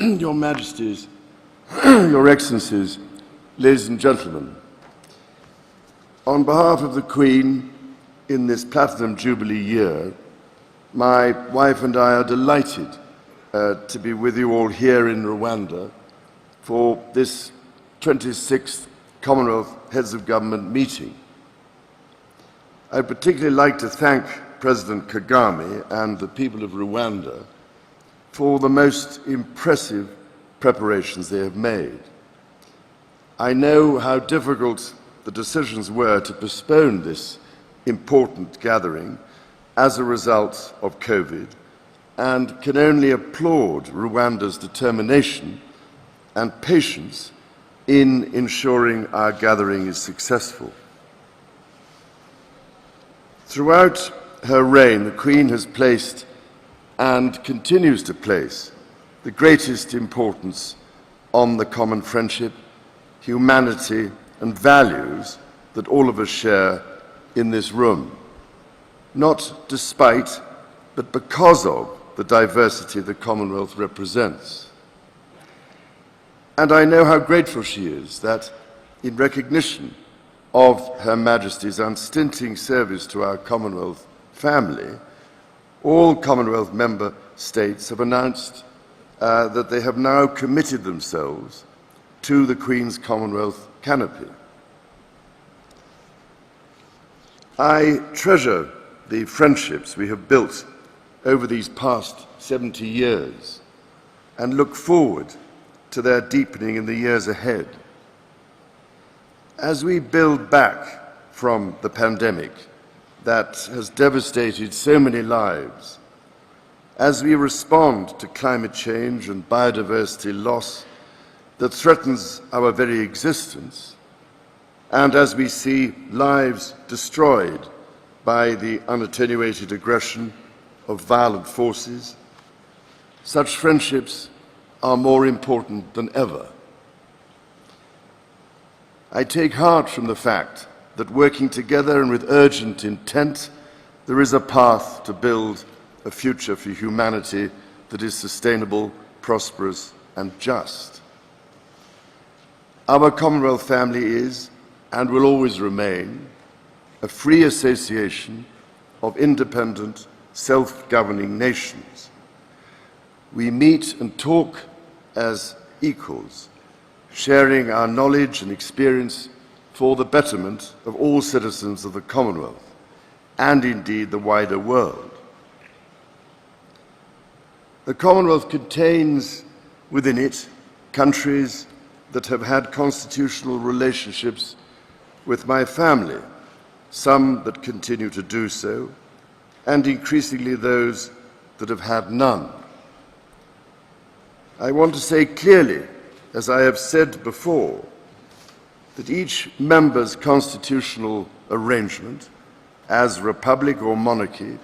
Your Majesties, Your Excellencies, ladies and gentlemen, on behalf of the Queen in this Platinum Jubilee year, my wife and I are delighted to be with you all here in Rwanda for this 26th Commonwealth Heads of Government meeting. I'd particularly like to thank President Kagame and the people of Rwanda for the most impressive preparations they have made. I know how difficult the decisions were to postpone this important gathering as a result of COVID, and can only applaud Rwanda's determination and patience in ensuring our gathering is successful. Throughout her reign, the Queen has placed and continues to place the greatest importance on the common friendship, humanity, and values that all of us share in this room, not despite, but because of the diversity the Commonwealth represents. And I know how grateful she is that, in recognition of Her Majesty's unstinting service to our Commonwealth family, all Commonwealth member states have announced that they have now committed themselves to the Queen's Commonwealth canopy. I treasure the friendships we have built over these past 70 years and look forward to their deepening in the years ahead. As we build back from the pandemic that has devastated so many lives, as we respond to climate change and biodiversity loss that threatens our very existence, and as we see lives destroyed by the unattenuated aggression of violent forces, such friendships are more important than ever. I take heart from the fact that working together and with urgent intent, there is a path to build a future for humanity that is sustainable, prosperous, and just. Our Commonwealth family is, and will always remain, a free association of independent, self-governing nations. We meet and talk as equals, sharing our knowledge and experience for the betterment of all citizens of the Commonwealth, and indeed the wider world. The Commonwealth contains within it countries that have had constitutional relationships with my family, some that continue to do so, and increasingly those that have had none. I want to say clearly, as I have said before, that each member's constitutional arrangement, as republic or monarchy,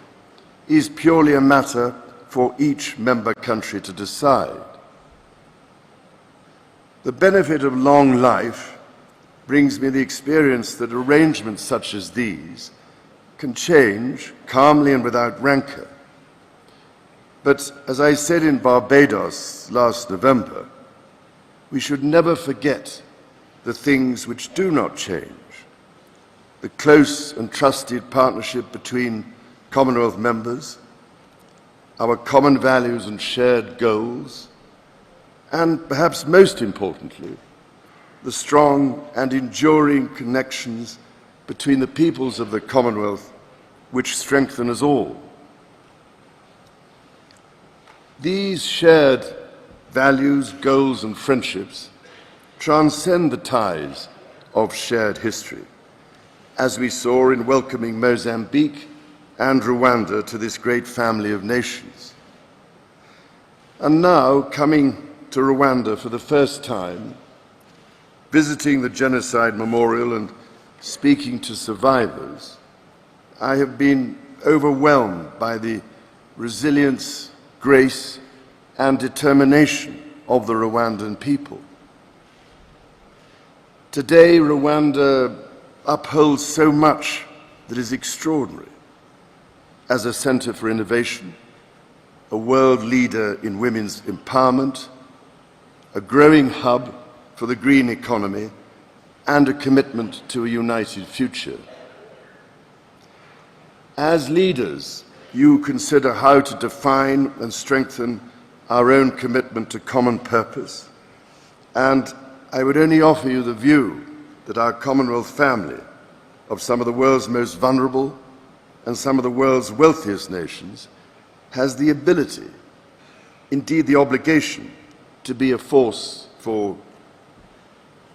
is purely a matter for each member country to decide. The benefit of long life brings me the experience that arrangements such as these can change calmly and without rancor. But as I said in Barbados last November, we should never forget the things which do not change: the close and trusted partnership between Commonwealth members, our common values and shared goals, and perhaps most importantly, the strong and enduring connections between the peoples of the Commonwealth which strengthen us all. These shared values, goals, and friendships transcend the ties of shared history, as we saw in welcoming Mozambique and Rwanda to this great family of nations. And now, coming to Rwanda for the first time, visiting the Genocide Memorial and speaking to survivors, I have been overwhelmed by the resilience, grace, and determination of the Rwandan people. Today, Rwanda upholds so much that is extraordinary. As a center for innovation, a world leader in women's empowerment, a growing hub for the green economy, and a commitment to a united future. As leaders, you consider how to define and strengthen our own commitment to common purpose, and I would only offer you the view that our Commonwealth family of some of the world's most vulnerable and some of the world's wealthiest nations has the ability, indeed the obligation, to be a force for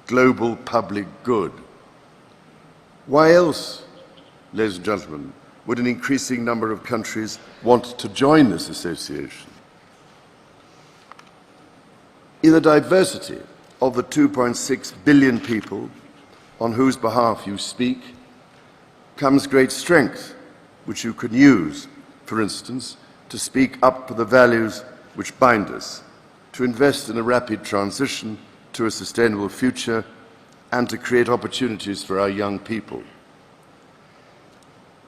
global public good. Why else, ladies and gentlemen, would an increasing number of countries want to join this association? In the diversity of the 2.6 billion people on whose behalf you speak comes great strength, which you can use, for instance, to speak up for the values which bind us, to invest in a rapid transition to a sustainable future, and to create opportunities for our young people.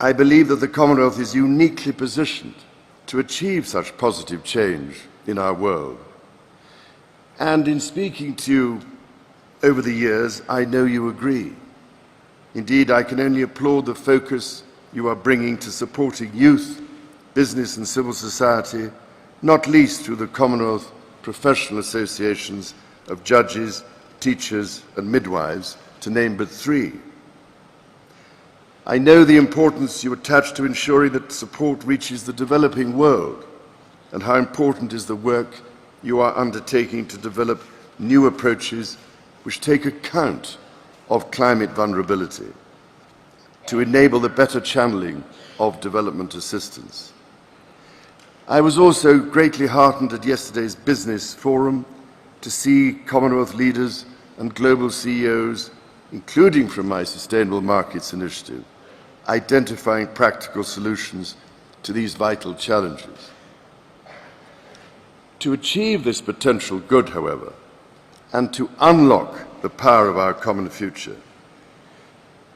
I believe that the Commonwealth is uniquely positioned to achieve such positive change in our world. And in speaking to you over the years, I know you agree. Indeed, I can only applaud the focus you are bringing to supporting youth, business and civil society, not least through the Commonwealth professional associations of judges, teachers and midwives, to name but three. I know the importance you attach to ensuring that support reaches the developing world, and how important is the work you are undertaking to develop new approaches which take account of climate vulnerability, to enable the better channeling of development assistance. I was also greatly heartened at yesterday's business forum to see Commonwealth leaders and global CEOs, including from my Sustainable Markets Initiative, identifying practical solutions to these vital challenges. To achieve this potential good, however, and to unlock the power of our common future,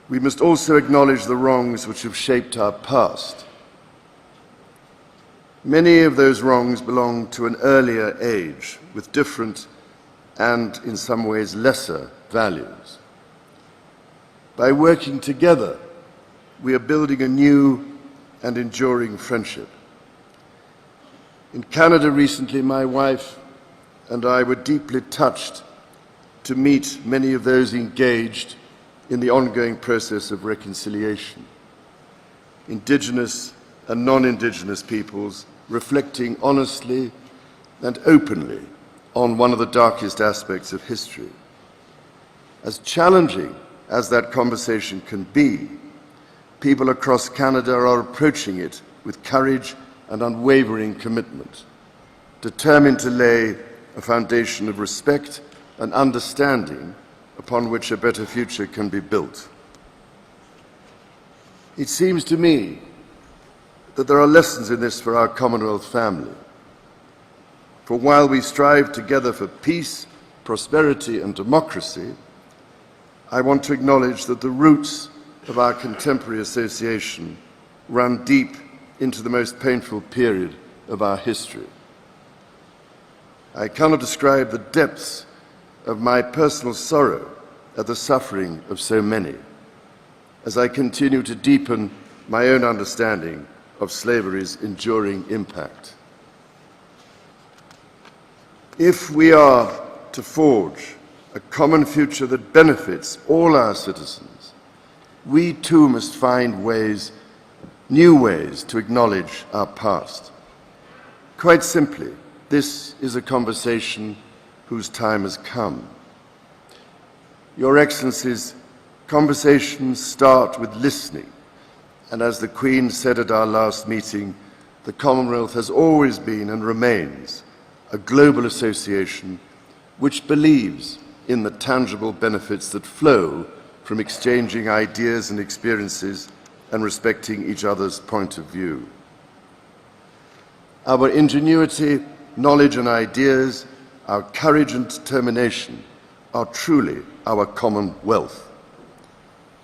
we must also acknowledge the wrongs which have shaped our past. Many of those wrongs belong to an earlier age with different and, in some ways, lesser values. By working together, we are building a new and enduring friendship. In Canada recently, my wife and I were deeply touched to meet many of those engaged in the ongoing process of reconciliation. Indigenous and non-Indigenous peoples reflecting honestly and openly on one of the darkest aspects of history. As challenging as that conversation can be, people across Canada are approaching it with courage and unwavering commitment, determined to lay a foundation of respect and understanding upon which a better future can be built. It seems to me that there are lessons in this for our Commonwealth family. For while we strive together for peace, prosperity and democracy, I want to acknowledge that the roots of our contemporary association run deep into the most painful period of our history. I cannot describe the depths of my personal sorrow at the suffering of so many, as I continue to deepen my own understanding of slavery's enduring impact. If we are to forge a common future that benefits all our citizens, we too must find ways, new ways, to acknowledge our past. Quite simply, this is a conversation whose time has come. Your Excellencies, conversations start with listening, and as the Queen said at our last meeting, the Commonwealth has always been and remains a global association which believes in the tangible benefits that flow from exchanging ideas and experiences and respecting each other's point of view. Our ingenuity, knowledge and ideas, our courage and determination are truly our common wealth.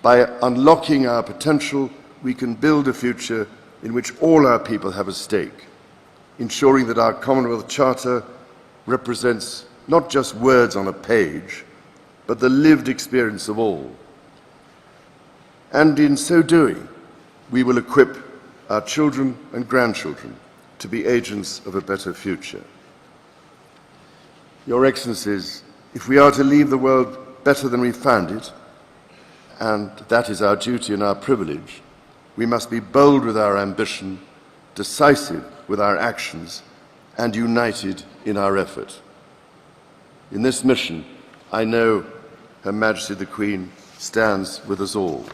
By unlocking our potential, we can build a future in which all our people have a stake, ensuring that our Commonwealth Charter represents not just words on a page, but the lived experience of all. And in so doing, we will equip our children and grandchildren to be agents of a better future. Your Excellencies, if we are to leave the world better than we found it, and that is our duty and our privilege, we must be bold with our ambition, decisive with our actions, and united in our effort. In this mission, I know Her Majesty the Queen stands with us all.